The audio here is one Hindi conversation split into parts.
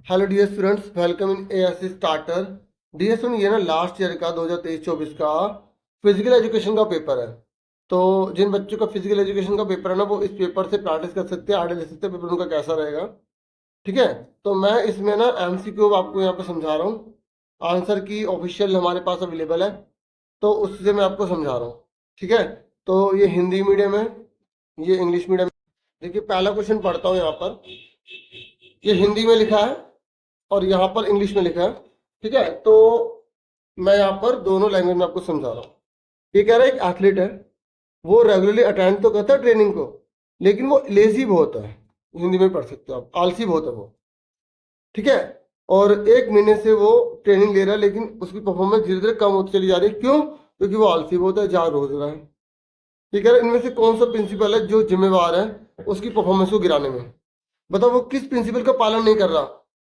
Hello dear students, welcome in ASC starter. Dear student, ये ना लास्ट ईयर का 2023-24 का फिजिकल एजुकेशन का पेपर है। तो जिन बच्चों का फिजिकल एजुकेशन का पेपर है ना, वो इस पेपर से प्रैक्टिस कर सकते हैं, आइडिया ले सकते हैं पेपर उनका कैसा रहेगा। ठीक है। तो मैं इसमें ना एमसीक्यू आपको यहाँ पे समझा रहा हूँ। आंसर की ऑफिशियल हमारे पास अवेलेबल है, तो उससे मैं आपको समझा रहा हूँ। ठीक है। तो ये हिंदी मीडियम है, ये इंग्लिश मीडियम। देखिए, पहला क्वेश्चन पढ़ता हूँ यहाँ पर। ये हिंदी में लिखा है और यहाँ पर इंग्लिश में लिखा है। ठीक है। तो मैं यहाँ पर दोनों लैंग्वेज में आपको समझा रहा हूँ। ये कह रहा है एक एथलीट है, वो रेगुलरली अटेंड तो करता है ट्रेनिंग को, लेकिन वो लेजी बहुत है। हिंदी में पढ़ सकते हो आप, आलसी बहुत है वो। ठीक है। और 1 महीने से वो ट्रेनिंग ले रहा है, लेकिन उसकी परफॉर्मेंस धीरे धीरे कम होती चली जा रही है। क्यों? क्योंकि वो आलसी बहुत है, जा रोज रहा है। ये कह रहा है इनमें से कौन सा प्रिंसिपल है जो जिम्मेवार है उसकी परफॉर्मेंस को गिराने में। बताओ वो किस प्रिंसिपल का पालन नहीं कर रहा।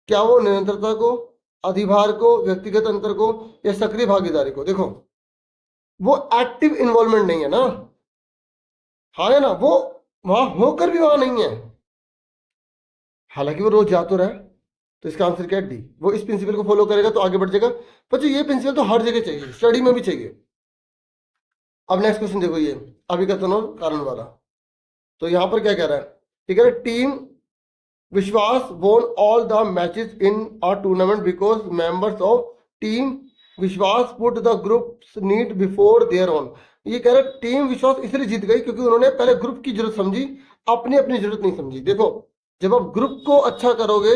क्या वो निरंतरता को, अधिभार को, व्यक्तिगत अंतर को, या सक्रिय भागीदारी को। देखो, वो एक्टिव इन्वॉल्वमेंट नहीं है ना। हाँ है ना, वो वहां होकर भी वहां नहीं है, हालांकि वो रोज जा तो रहा है। तो इसका आंसर क्या है? डी। वो इस प्रिंसिपल को फॉलो करेगा तो आगे बढ़ जाएगा। बच्चों, ये प्रिंसिपल तो हर जगह चाहिए, स्टडी में भी चाहिए। अब नेक्स्ट क्वेश्चन देखो, ये अभी का तो ना कारण वाला। तो यहां पर क्या कह रहा है? ठीक है, team Vishwas won all the matches in a tournament because members of team Vishwas put the group's need before their own। ये कह रहा है टीम विश्वास इसलिए जीत गई क्योंकि उन्होंने पहले ग्रुप की जरूरत समझी, अपनी अपनी जरूरत नहीं समझी। देखो, जब आप ग्रुप को अच्छा करोगे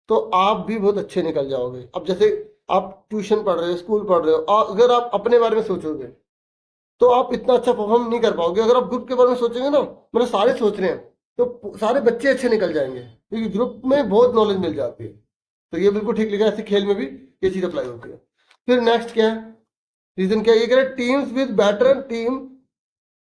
तो आप भी बहुत अच्छे निकल जाओगे। अब जैसे आप ट्यूशन पढ़ रहे हो, स्कूल पढ़ रहे हो, अगर आप अपने बारे में सोचोगे तो आप इतना अच्छा परफॉर्म नहीं कर पाओगे। अगर आप ग्रुप के बारे में सोचेंगे ना, मतलब सारे सोच रहे हैं, तो सारे बच्चे अच्छे निकल जाएंगे, क्योंकि ग्रुप में बहुत नॉलेज मिल जाती है। तो ये बिल्कुल ठीक लिखा है, ऐसे खेल में भी ये चीज अप्लाई होती है। फिर नेक्स्ट क्या है? रीजन क्या है? ये कह रहे हैं teams with better team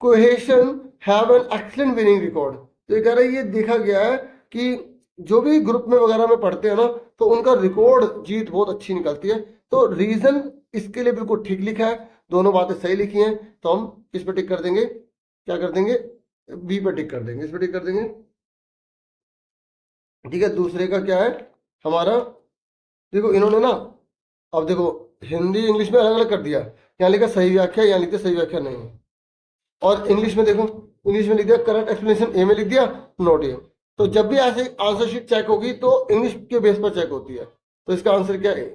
cohesion have an excellent winning record. तो ये कह रहा है ये देखा गया है कि जो भी ग्रुप में वगैरह में पढ़ते हैं ना, तो उनका रिकॉर्ड जीत बहुत अच्छी निकलती है। तो रीजन इसके लिए बिल्कुल ठीक लिखा है, दोनों बातें सही लिखी हैं। तो हम किस पे टिक कर देंगे? क्या कर देंगे? बी पे टिक कर देंगे, इस पे टिक कर देंगे। ठीक है। दूसरे का क्या है हमारा? देखो इन्होंने ना, अब देखो, हिंदी इंग्लिश में अलग अलग कर दिया। यहाँ लिखा सही व्याख्या, यहाँ लिखते सही व्याख्या नहीं है। और इंग्लिश में देखो, इंग्लिश में लिख दिया करेक्ट एक्सप्लेनेशन, ए में लिख दिया, नोट ए। तो जब भी ऐसे आंसर शीट चेक होगी तो इंग्लिश के बेस पर चेक होती है। तो इसका आंसर क्या है?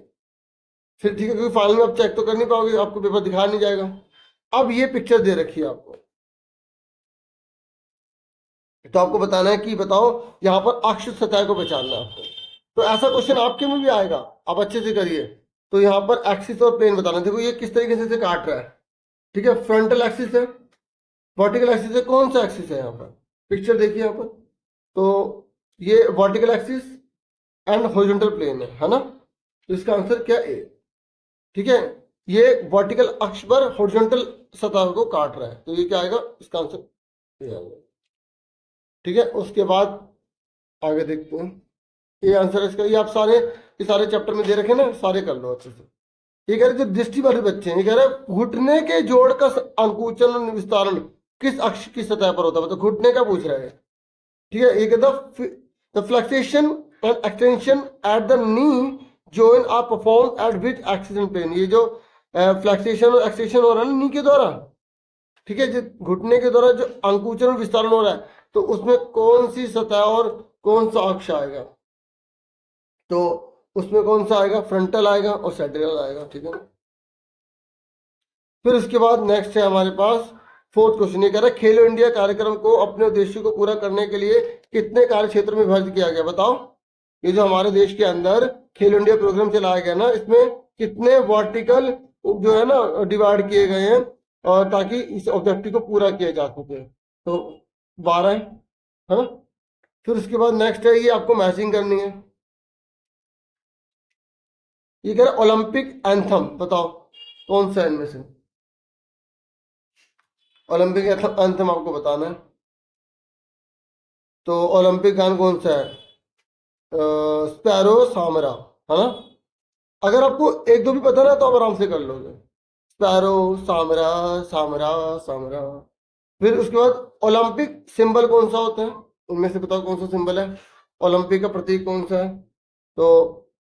फिर ठीक है, क्योंकि फाइनल में आप चेक तो कर नहीं पाओगे, आपको पेपर दिखाया नहीं जाएगा। अब ये पिक्चर दे रखी है आपको, तो आपको बताना है कि बताओ यहाँ पर अक्ष सतह को पहचानना है आपको। तो ऐसा क्वेश्चन आपके में भी आएगा, आप अच्छे से करिए। तो यहाँ पर एक्सिस और प्लेन बताना है। देखो ये किस तरीके से इसे काट रहा है। ठीक है, फ्रंटल एक्सिस है, वर्टिकल एक्सिस है, कौन सा एक्सिस है यहाँ पर? पिक्चर देखिए यहाँ पर। तो ये vertical axis and horizontal plane है ना। तो इसका आंसर क्या ए। ठीक है, ये वर्टिकल अक्ष पर हॉरिजॉन्टल सतह को काट रहा है, तो ये क्या आएगा? इसका आंसर ए आएगा। ठीक है, उसके बाद आगे देखते हैं। ये आंसर है इसका। ये सारे चैप्टर में दे रखे ना, सारे कर लो अच्छे से। ये कह रहे जो दृष्टि वाले बच्चे हैं, ये कह रहे घुटने के जोड़ का अंकुचन और विस्तारण किस अक्ष की सतह पर होता है? तो घुटने का पूछ रहा है। ठीक है, ये कहता the flexion and extension at the knee join are performed at which axis and plane। ये जो फ्लेक्सेशन और एक्सटेंशन हो रहा है ना नी के द्वारा, ठीक है, जो घुटने के द्वारा जो अंकुचन और विस्तारण हो रहा है, तो उसमें कौन सी सतह और कौन सा अक्ष आएगा? तो उसमें कौन सा आएगा? फ्रंटल आएगा और सेंट्रल आएगा। ठीक है। फिर उसके बाद नेक्स्ट है हमारे पास फोर्थ क्वेश्चन। ये कह रहा है खेलो इंडिया कार्यक्रम को अपने उद्देश्य को पूरा करने के लिए कितने कार्य क्षेत्र में विभाजित किया गया? बताओ, ये जो हमारे देश के अंदर खेलो इंडिया प्रोग्राम चलाया गया ना, इसमें कितने वर्टिकल जो है ना डिवाइड किए गए हैं, और ताकि इस ऑब्जेक्टिव को पूरा किया जा सके। तो 12 है ना। फिर उसके बाद नेक्स्ट है, ये आपको मैचिंग करनी है। ये कह रहा है ओलंपिक एंथम, बताओ कौन सा है इनमें से? ओलंपिक एंथम आपको बताना है। तो ओलंपिक गान कौन सा है? स्पैरो सामरा, है ना। अगर आपको एक दो भी पता ना तो आप आराम से कर लोगे। स्पैरो सामरा, सामरा सामरा। फिर उसके बाद ओलंपिक सिंबल कौन सा होता है? उनमें से बताओ कौन सा सिंबल है? ओलंपिक का प्रतीक कौन सा है? तो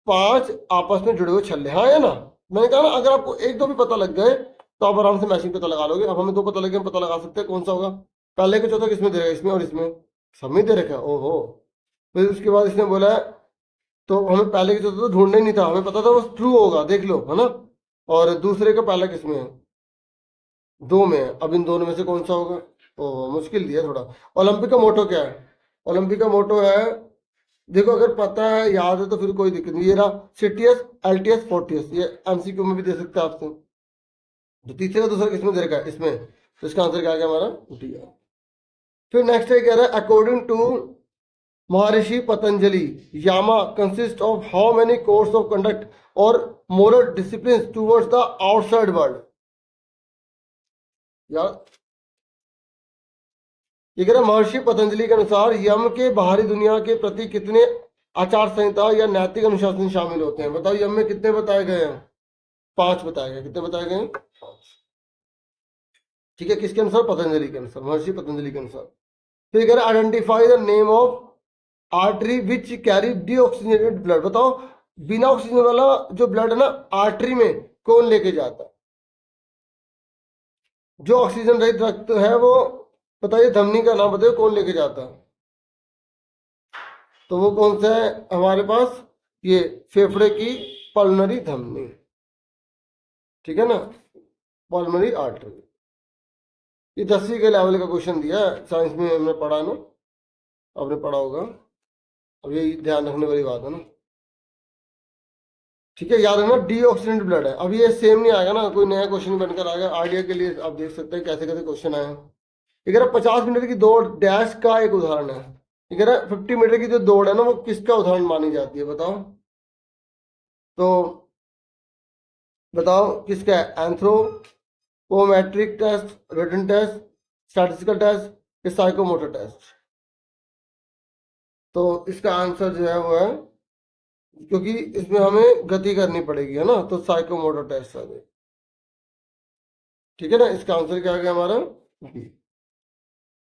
5 आपस में जुड़े हुए छल्ले, हाँ है ना। मैंने कहा ना अगर आपको एक दो भी पता लग गए तो आप आराम से मैचिंग पता लगा लोगे। अब हमें दो पता लगे, हम पता लगा सकते हैं कौन सा होगा। पहले का चौथा किसमें दे रखा है, इसमें और इसमें, सब में दे रखा है। ओहो, फिर उसके बाद इसने बोला है, तो हमें पहले का चौथा तो ढूंढना ही नहीं था, हमें पता था वो ट्रू होगा, देख लो, है ना। और दूसरे का पहला किसमें है, 2 में है। अब इन दोनों में से कौन सा होगा। ओह, मुश्किल दिया थोड़ा। ओलंपिक का मोटो क्या है, ओलंपिक का मोटो है, देखो अगर पता है याद है तो फिर कोई दिक्कत नहीं। ये रहा सीटीएस एलटीएस फोर्टीएस, ये एमसीक्यू में भी दे सकते हैं आपसे। तो तीसरे का दूसरा किसमें दे रखा है, इसमें, तो इसका आंसर क्या आ गया हमारा, डी। फिर नेक्स्ट है कह रहा है according to Maharshi Patanjali yama consist of how many course of conduct और moral discipline towards the outside world. यार ये कह रहा है महर्षि पतंजलि के अनुसार यम के बाहरी दुनिया के प्रति कितने आचार संहिता या नैतिक अनुशासन शामिल होते हैं। बताओ यम में कितने बताए गए हैं, 5 बताए गए। कितने बताए गए हैं, 5। ठीक है, किसके अनुसार, पतंजलि के अनुसार, महर्षि पतंजलि के अनुसार। फिर कह रहा है identify the name of artery which carry deoxygenated blood. बताओ बिना ऑक्सीजन वाला जो ब्लड है ना आर्टरी में, कौन लेके जाता है। जो ऑक्सीजन रहित रक्त है वो, बताइए धमनी का नाम बताइए, कौन लेके जाता है। तो वो कौन सा है हमारे पास, ये फेफड़े की पल्मोनरी धमनी, ठीक है ना, पल्मोनरी आर्टरी। ये 10वीं के लेवल का क्वेश्चन दिया है, साइंस में हमने पढ़ा ना, आपने पढ़ा होगा। अब यही ध्यान रखने वाली बात है ना, ठीक है, याद रखना डीऑक्सीडेंट ब्लड है। अब ये सेम नहीं आएगा ना, कोई नया क्वेश्चन बनकर आएगा, आइडिया के लिए आप देख सकते हैं कैसे कैसे क्वेश्चन आए हैं। ये कह रहा 50 मीटर की दौड़ डैश का एक उदाहरण है। ये कह रहा 50 मीटर की जो दौड़ है ना वो किसका उदाहरण मानी जाती है, बताओ। तो बताओ किसका है, anthropometric test, written test, statistical test, या साइकोमोटर टेस्ट। तो इसका आंसर जो है वो है, क्योंकि इसमें हमें गति करनी पड़ेगी, है ना, तो साइकोमोटर टेस्ट आ जाए, ठीक है ना। इसका आंसर क्या आ गया हमारा, बी।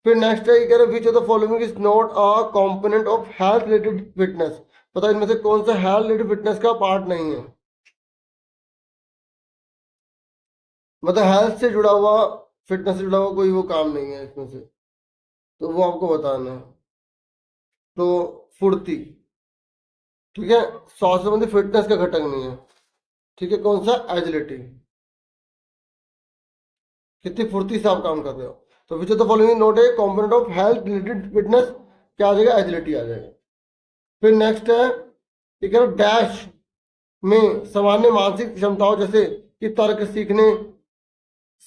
फिर नेक्स्ट है, कह रहे which of the following is not a component of health related fitness. पता इनमें से कौन सा हेल्थ रिलेटेड फिटनेस का पार्ट नहीं है, मतलब हेल्थ से जुड़ा हुआ, फिटनेस से जुड़ा हुआ कोई वो काम नहीं है इसमें से, तो वो आपको बताना है। तो फुर्ती, ठीक है, स्वास्थ्य संबंधी फिटनेस का घटक नहीं है, ठीक है। कौन सा, एजिलिटी, कितनी फुर्ती से आप काम कर रहे हो। तो which of the following not a component of health related fitness, क्या आ जाएगा, एजिलिटी आ जाएगा। फिर नेक्स्ट है, ठीक है, डैश में सामान्य मानसिक क्षमताओं जैसे कि तर्क सीखने,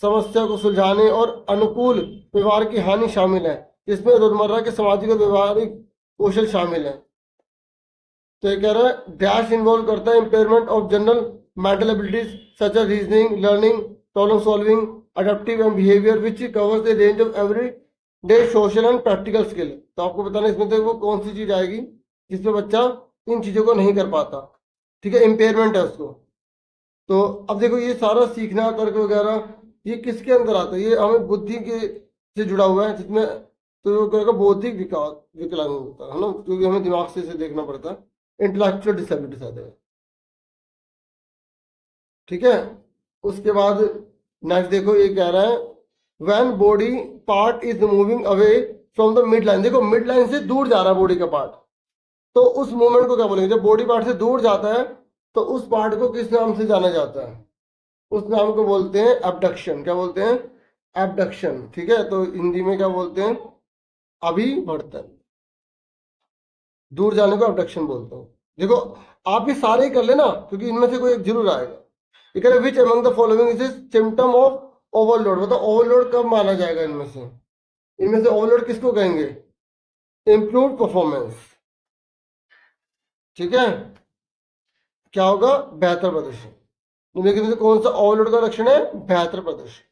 समस्या को सुलझाने और अनुकूल व्यवहार की हानि शामिल है। इसमें रोजमर्रा के सामाजिक और व्यवहारिक कौशल शामिल है। तो ये कह रहा है डैश इन्वॉल्व करता है impairment of general mental abilities such as reasoning, learning, problem solving, adaptive and behaviour which covers the range of every day social and practical skill. तो आपको बताना इसमें से वो कौन सी चीज आएगी जिसमें बच्चा इन चीजों को नहीं कर पाता, ठीक है, इम्पेयरमेंट है उसको। तो अब देखो ये सारा सीखना, तर्क वगैरह, ये किसके अंदर आता है, ये हमें बुद्धि के से जुड़ा हुआ है, जिसमें तो वो कहेगा बौद्धिक विकास विकलांग होता है ना, क्योंकि हमें दिमाग से इसे देखना पड़ता है। इंटेलेक्चुअल डिसेबिलिटीज आते हैं, ठीक है। उसके बाद नेक्स्ट देखो ये कह रहा है when body part is moving away from the mid line. देखो मिड लाइन से दूर जा रहा है बॉडी का पार्ट, तो उस मूवमेंट को क्या बोलेंगे, जब बॉडी पार्ट से दूर जाता है तो उस पार्ट को किस नाम से जाना जाता है, उस नाम को बोलते हैं एबडक्शन। क्या बोलते हैं, एबडक्शन, ठीक है। तो हिंदी में क्या बोलते हैं, अभिवर्तन, दूर जाने को एबडक्शन बोलते हैं। देखो आप ये सारे ही कर लेना, क्योंकि इनमें से कोई एक जरूर आएगा। ये कह रहे which among the following is symptom of overload. मतलब ओवरलोड कब माना जाएगा इनमें से, इनमें से ओवरलोड किसको कहेंगे, इंप्रूव परफॉर्मेंस, ठीक है। क्या होगा, बेहतर प्रदर्शन। निम्नलिखित में से कौन सा ओवरलोड का लक्षण है, बेहतर प्रदर्शन।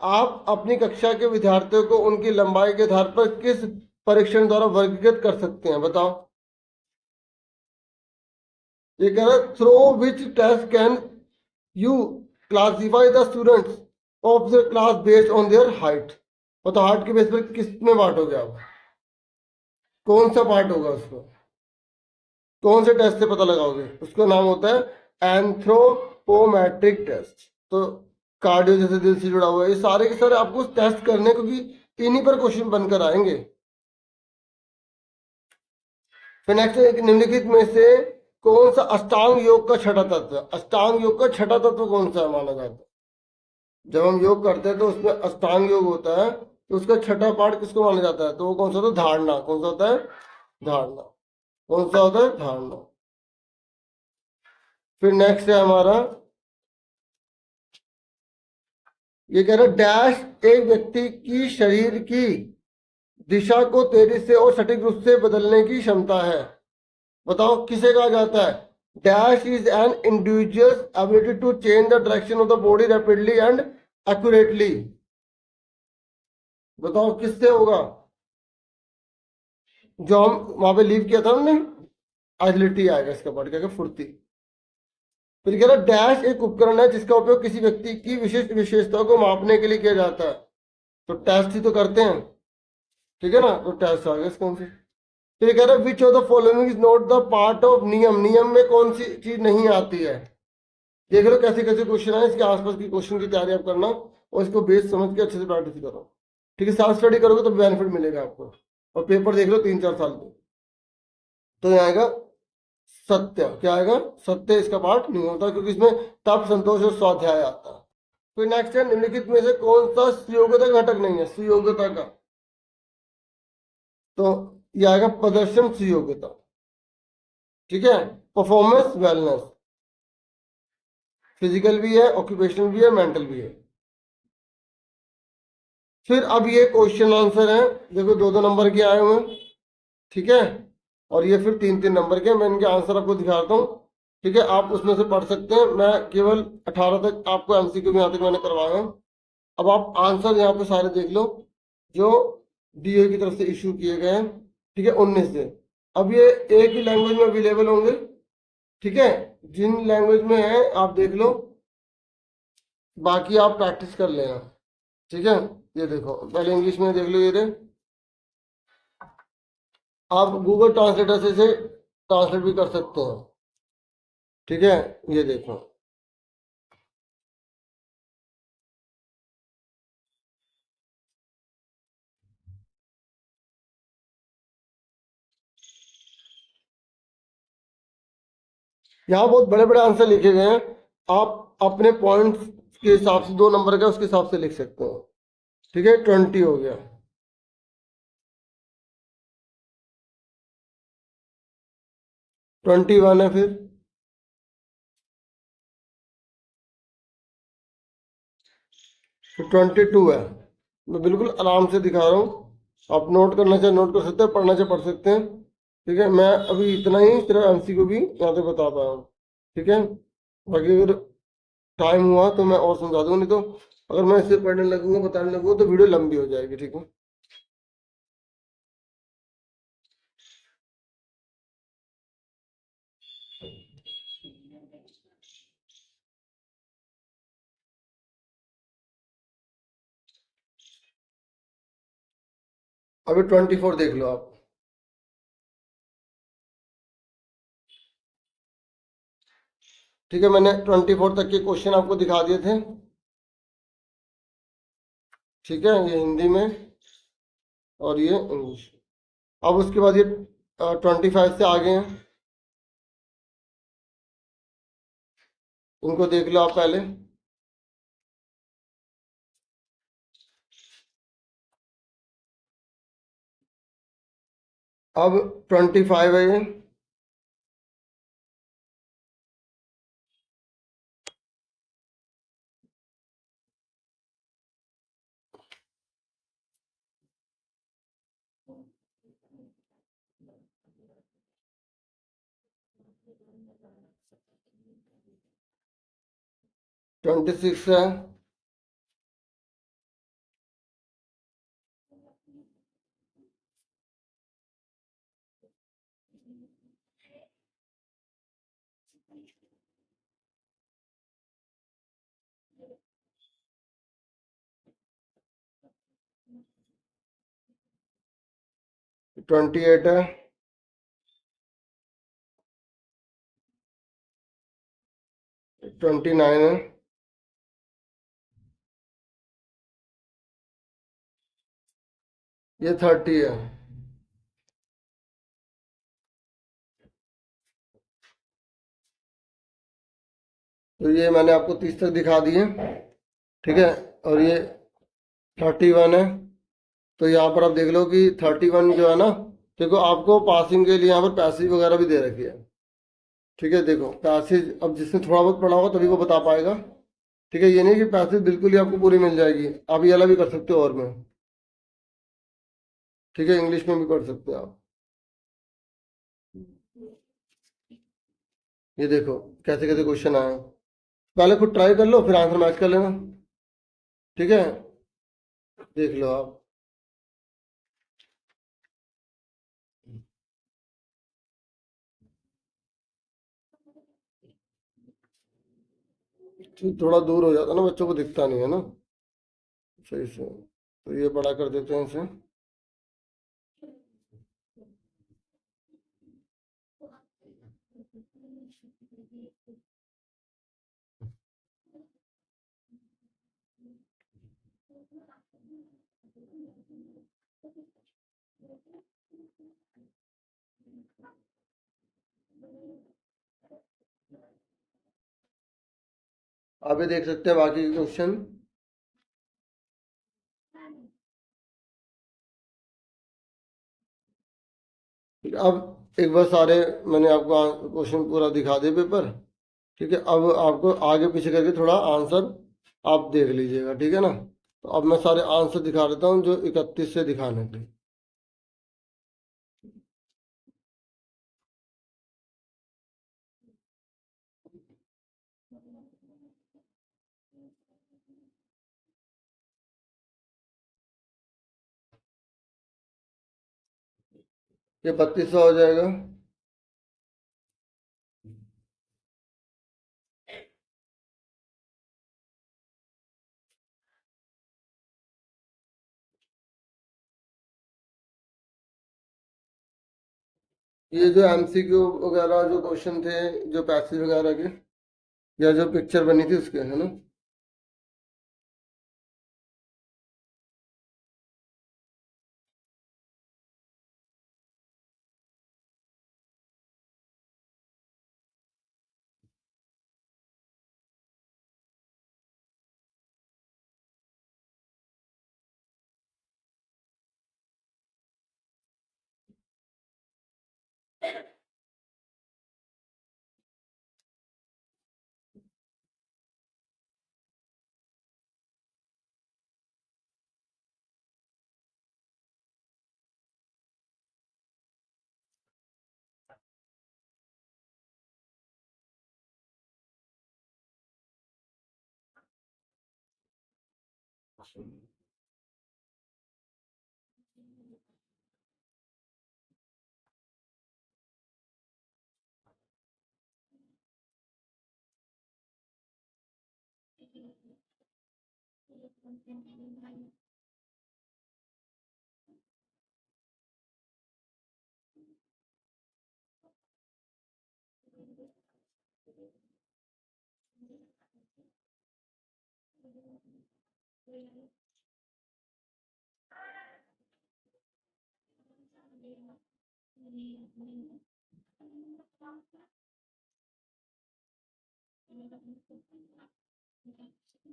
आप अपनी कक्षा के विद्यार्थियों को उनकी लंबाई के आधार पर किस परीक्षण द्वारा वर्गीकृत कर सकते हैं, बताओ। ये कह रहा है through which test can you classify the students of the class based on their height. बताओ हाइट के बेस पर किस में बांटोगे आप, कौन सा पार्ट होगा उसको। कौन से टेस्ट से पता लगाओगे? उसका नाम होता है एंथ्रोपोमेट्रिक टेस्ट। तो कार्डियो जैसे दिल से जुड़ा हुआ है, ये सारे के सारे आपको टेस्ट करने, क्योंकि इन्हीं पर क्वेश्चन बनकर आएंगे। फिर नेक्स्ट, निम्नलिखित में से कौन सा अष्टांग योग का छठा तत्व है? अष्टांग योग का छठा तत्व कौन सा है माना जाता है? जब हम योग करते हैं तो उसमें अष्टांग योग होता है, तो उसका छठा पार्ट किसको माना जाता है? तो वो कौन सा होता है? धारणा। कौन सा होता है? धारणा। कौन सा होता है? धारणा। फिर नेक्स्ट है हमारा, ये कह रहा है डैश एक व्यक्ति की शरीर की दिशा को तेजी से और सटीक रूप से बदलने की क्षमता है। बताओ किसे कहा जाता है? Dash is an individual's ability to change the direction of the body rapidly and accurately. बताओ किससे होगा? जो हम वहां पे लीव किया था हमने, एजिलिटी आएगा इसका पार्ट, क्या? फुर्ती। फिर कह रहा डैश एक उपकरण है जिसका उपयोग किसी व्यक्ति की विशिष्ट विशेषता को मापने के लिए किया जाता है। तो टेस्ट ही तो करते हैं, ठीक है ना? तो टेस्ट आ गया इसका आंसर। तो ये कह रहा है which of the following is not the part of नियम। नियम में कौन सी चीज नहीं आती है? देख लो कैसे कैसे क्वेश्चन है, इसके आसपास की क्वेश्चन की तैयारी आप करना और इसको बेस समझ के अच्छे से प्रैक्टिस करो। ठीक है, साथ स्टडी करोगे तो बेनिफिट मिलेगा आपको। और पेपर देख लो 3-4 साल के। तो यहाँ आएगा सत्य। क्या आएगा? सत्य इसका पार्ट नहीं होता, क्योंकि इसमें तप, संतोष और स्वाध्याय आता है। फिर नेक्स्ट है, निम्नलिखित में से कौन सा सुयोग्यता का घटक नहीं है? सुयोग्यता का, तो ये आएगा प्रदर्शन सुयोग्यता। ठीक है, परफॉर्मेंस वेलनेस, फिजिकल भी है, ऑक्यूपेशनल भी है, मेंटल भी है। फिर अब ये क्वेश्चन आंसर है, देखो 2-2 नंबर के आए हुए हैं। ठीक है, और ये फिर 3-3 नंबर के। मैं इनके आंसर आपको दिखाता हूँ। ठीक है, आप उसमें से पढ़ सकते हैं। मैं केवल 18 तक आपको एमसीक्यू में यहाँ तक मैंने करवाया है। अब आप आंसर यहाँ पे सारे देख लो जो डीओ की तरफ से इशू किए गए हैं। ठीक है, 19 से। अब ये एक ही लैंग्वेज में अवेलेबल होंगे। ठीक है, जिन लैंग्वेज में है आप देख लो, बाकी आप प्रैक्टिस कर लेना। ठीक है, ये देखो पहले इंग्लिश में देख लो। ये रे, आप गूगल ट्रांसलेटर से इसे ट्रांसलेट भी कर सकते हैं। ठीक है, ये देखो। यहाँ बहुत बड़े बड़े आंसर लिखे गए हैं। आप अपने पॉइंट्स के हिसाब से, 2 नंबर का उसके हिसाब से लिख सकते हो। ठीक है, 20 हो गया। 21 है फिर। फिर 22 है। मैं बिल्कुल आराम से दिखा रहा हूँ, आप नोट करना चाहे नोट कर सकते हैं, पढ़ना चाहे पढ़ सकते हैं। ठीक है, मैं अभी इतना ही सिर्फ एमसीक्यू भी यहाँ पे बता पाया हूँ। ठीक है, बाकी अगर टाइम हुआ तो मैं और समझा दूंगा, नहीं तो अगर मैं इसे पढ़ने लगूंगा, बताने लगूंगा तो वीडियो लंबी हो जाएगी। ठीक है, अभी 24 देख लो आप। ठीक है, मैंने 24 तक के क्वेश्चन आपको दिखा दिए थे। ठीक है, ये हिंदी में और ये इंग्लिश। अब उसके बाद ये 25 से आगे हैं, इनको देख लो आप पहले। अब 25 है ये। 26 है। 28 है। 29 है, ये 30 है। तो ये मैंने आपको 30 तक दिखा दिए, ठीक है। और ये 31 है। तो यहाँ पर आप देख लो कि 31 जो है ना, देखो आपको पासिंग के लिए यहाँ पर पैसेज वगैरह भी दे रखी है, ठीक है। देखो पैसेज, अब जिसने थोड़ा बहुत पढ़ा होगा तभी वो बता पाएगा, ठीक है। ये नहीं कि पैसेज बिल्कुल ही आपको पूरी मिल जाएगी, आप ये वाला भी कर सकते हो और में, ठीक है। इंग्लिश में भी पढ़ सकते हो आप। ये देखो कैसे कैसे क्वेश्चन आए हैं। पहले खुद ट्राई कर लो, फिर आंसर मैच कर लेना, ठीक है। देख लो आप। थोड़ा दूर हो जाता ना, बच्चों को दिखता नहीं है ना सही से, तो ये बड़ा कर देते हैं इसे। आप ये देख सकते हैं बाकी के क्वेश्चन। अब एक बार सारे मैंने आपको क्वेश्चन पूरा दिखा दिया पेपर, ठीक है। अब आपको आगे पीछे करके थोड़ा आंसर आप देख लीजिएगा, ठीक है ना। तो अब मैं सारे आंसर दिखा देता हूँ जो 31 से दिखाने थे। ये 32 हो जाएगा। ये जो एमसीक्यू वगैरह जो क्वेश्चन थे, जो पैसेज वगैरह के या जो पिक्चर बनी थी उसके, है ना।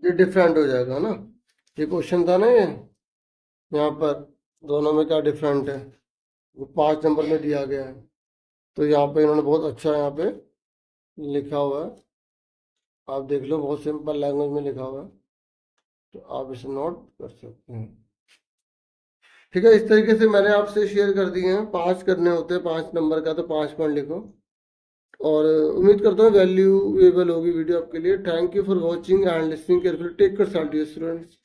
ये डिफरेंट हो जाएगा ना, ये क्वेश्चन था ना ये, यहाँ पर दोनों में क्या डिफरेंट है, वो 5 नंबर में दिया गया है। तो यहाँ पे इन्होंने बहुत अच्छा यहाँ पे लिखा हुआ है, आप देख लो, बहुत सिंपल लैंग्वेज में लिखा हुआ है, तो आप इसे नोट कर सकते हैं, ठीक है। इस तरीके से मैंने आपसे शेयर कर दिए हैं, 5 करने होते हैं 5 नंबर का, तो 5 पॉइंट लिखो। और उम्मीद करता हूँ वैल्यूएबल होगी वीडियो आपके लिए। Thank you for watching and listening carefully. Take care students.